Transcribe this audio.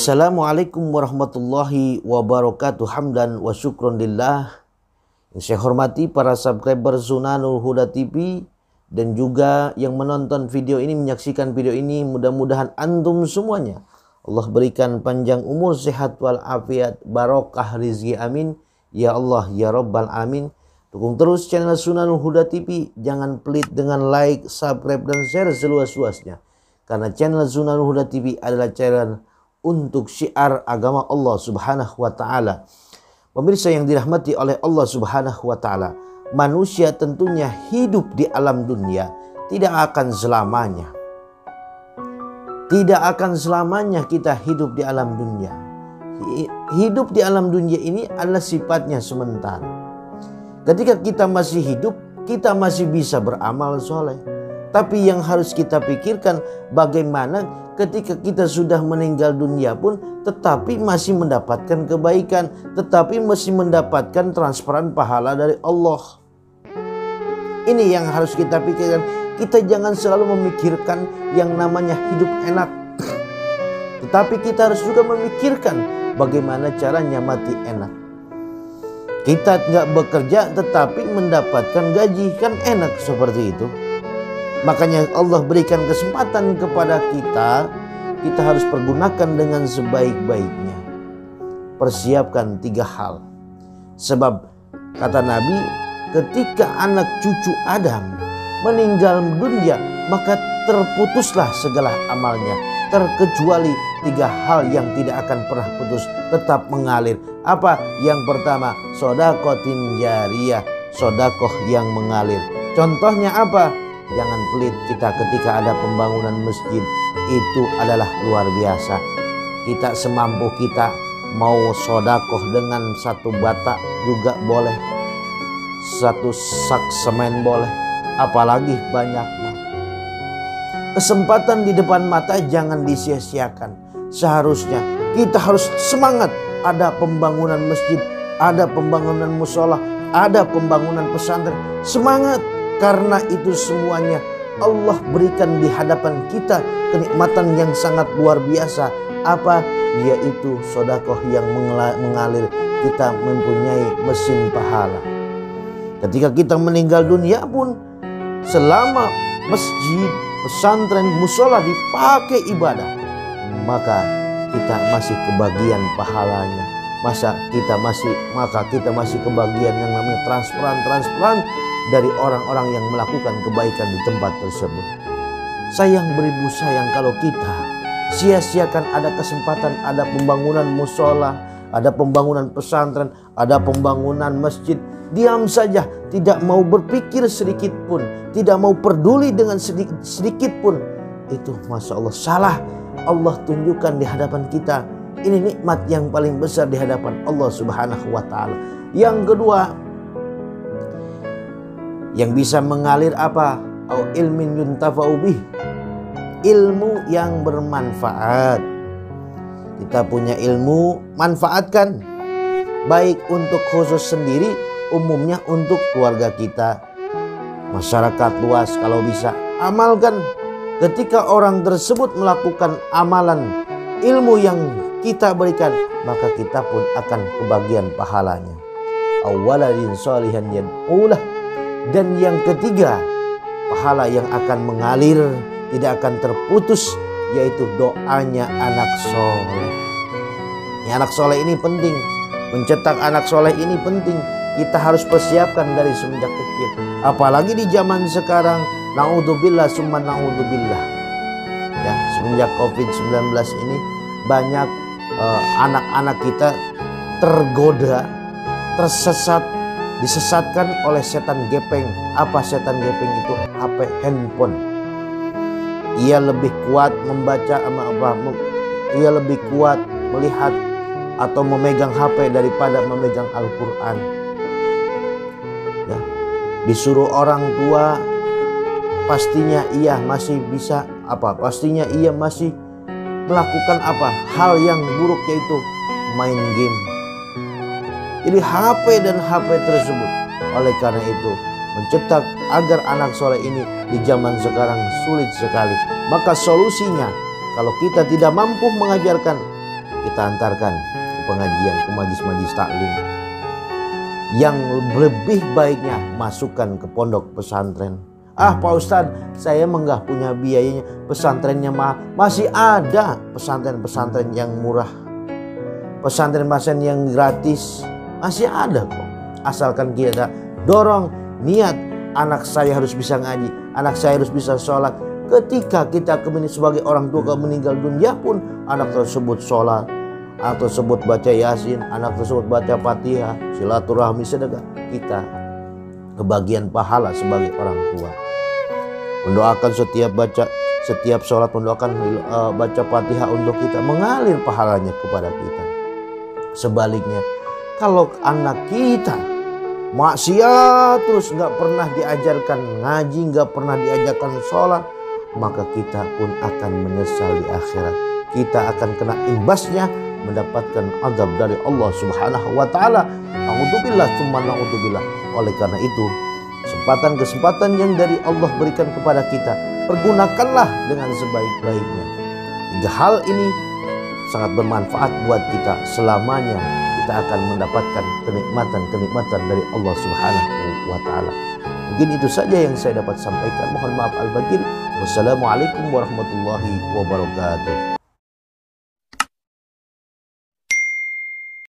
Assalamualaikum warahmatullahi wabarakatuh. Hamdan wa syukron lillah. Yang saya hormati para subscriber Sunanul Huda TV dan juga yang menonton video ini, menyaksikan video ini, mudah-mudahan antum semuanya Allah berikan panjang umur, sehat walafiat, barokah rizki, amin ya Allah ya Rabbal alamin. Dukung terus channel Sunanul Huda TV, jangan pelit dengan like, subscribe dan share seluas-luasnya, karena channel Sunanul Huda TV adalah channel untuk syiar agama Allah Subhanahu wa taala. Pemirsa yang dirahmati oleh Allah Subhanahu wa taala, manusia tentunya hidup di alam dunia tidak akan selamanya. Tidak akan selamanya kita hidup di alam dunia. Hidup di alam dunia ini adalah sifatnya sementara. Ketika kita masih hidup, kita masih bisa beramal soleh. Tapi yang harus kita pikirkan, bagaimana ketika kita sudah meninggal dunia pun tetapi masih mendapatkan kebaikan, tetapi masih mendapatkan transferan pahala dari Allah. Ini yang harus kita pikirkan. Kita jangan selalu memikirkan yang namanya hidup enak, tetapi kita harus juga memikirkan bagaimana caranya mati enak. Kita nggak bekerja tetapi mendapatkan gaji, kan enak seperti itu. Makanya Allah berikan kesempatan kepada kita, kita harus pergunakan dengan sebaik-baiknya. Persiapkan 3 hal. Sebab kata Nabi, ketika anak cucu Adam meninggal dunia, maka terputuslah segala amalnya, terkecuali 3 hal yang tidak akan pernah putus, tetap mengalir. Apa? Yang pertama, sodakotin jariyah, sodakoh yang mengalir. Contohnya apa? Jangan pelit kita ketika ada pembangunan masjid, itu adalah luar biasa. Kita semampu kita, mau sodakoh dengan 1 bata juga boleh, 1 sak semen boleh, apalagi banyak. Kesempatan di depan mata jangan disia-siakan. Seharusnya kita harus semangat. Ada pembangunan masjid, ada pembangunan musola, ada pembangunan pesantren, semangat. Karena itu semuanya Allah berikan di hadapan kita kenikmatan yang sangat luar biasa. Apa? Yaitu sodakoh yang mengalir. Kita mempunyai mesin pahala. Ketika kita meninggal dunia pun, selama masjid, pesantren, musola dipakai ibadah, maka kita masih kebagian pahalanya. Maka kita masih kebagian yang namanya transferan dari orang-orang yang melakukan kebaikan di tempat tersebut. Sayang beribu sayang kalau kita sia-siakan ada kesempatan, ada pembangunan musola, ada pembangunan pesantren, ada pembangunan masjid, diam saja, tidak mau berpikir sedikit pun, tidak mau peduli dengan sedikit pun. Itu Masya Allah salah. Allah tunjukkan di hadapan kita, ini nikmat yang paling besar di hadapan Allah Subhanahu wa taala. Yang kedua, yang bisa mengalir apa? Au ilmin yuntafa'u bih, ilmu yang bermanfaat. Kita punya ilmu, manfaatkan. Baik untuk khusus sendiri, umumnya untuk keluarga kita, masyarakat luas kalau bisa. Amalkan. Ketika orang tersebut melakukan amalan, ilmu yang kita berikan, maka kita pun akan kebagian pahalanya. Awaladin sholihan yad'ulah. Dan yang ketiga, pahala yang akan mengalir, tidak akan terputus, yaitu doanya anak soleh. Anak soleh ini penting. Mencetak anak soleh ini penting. Kita harus persiapkan dari semenjak kecil. Apalagi di zaman sekarang, naudzubillah summa naudzubillah. Ya, semenjak COVID-19 ini banyak anak-anak kita tergoda, tersesat, disesatkan oleh setan gepeng. Apa setan gepeng itu? HP, handphone. Ia lebih kuat membaca ia lebih kuat melihat atau memegang HP daripada memegang Al-Quran. Ya, disuruh orang tua, pastinya ia masih bisa pastinya ia masih melakukan hal yang buruk, yaitu main game. Jadi HP dan HP tersebut. Oleh karena itu, mencetak agar anak soleh ini di zaman sekarang sulit sekali. Maka solusinya, kalau kita tidak mampu mengajarkan, kita antarkan ke pengajian, ke majlis-majlis taklim. Yang lebih baiknya masukkan ke pondok pesantren. Ah Pak Ustadz, saya enggak punya biayanya, pesantrennya mahal. Masih ada pesantren-pesantren yang murah, pesantren-pesantren yang gratis, masih ada kok. Asalkan kita dorong niat, anak saya harus bisa ngaji, anak saya harus bisa sholat. Ketika kita sebagai orang tua meninggal dunia pun anak tersebut sholat, anak tersebut baca yasin, anak tersebut baca fatihah, silaturahmi, sedekah, kita kebagian pahala sebagai orang tua. Mendoakan setiap sholat, mendoakan baca fatihah untuk kita, mengalir pahalanya kepada kita. Sebaliknya, kalau anak kita maksiat terus, nggak pernah diajarkan ngaji, nggak pernah diajarkan sholat, maka kita pun akan menyesal di akhirat. Kita akan kena imbasnya, mendapatkan azab dari Allah Subhanahu wa taala. Na'udzubillah tsumma na'udzubillah. Oleh karena itu, kesempatan-kesempatan yang dari Allah berikan kepada kita, pergunakanlah dengan sebaik-baiknya. 3 hal ini sangat bermanfaat buat kita selamanya. Kita akan mendapatkan kenikmatan dari Allah Subhanahu wa taala. Mungkin itu saja yang saya dapat sampaikan. Mohon maaf al-batil. Wassalamualaikum warahmatullahi wabarakatuh.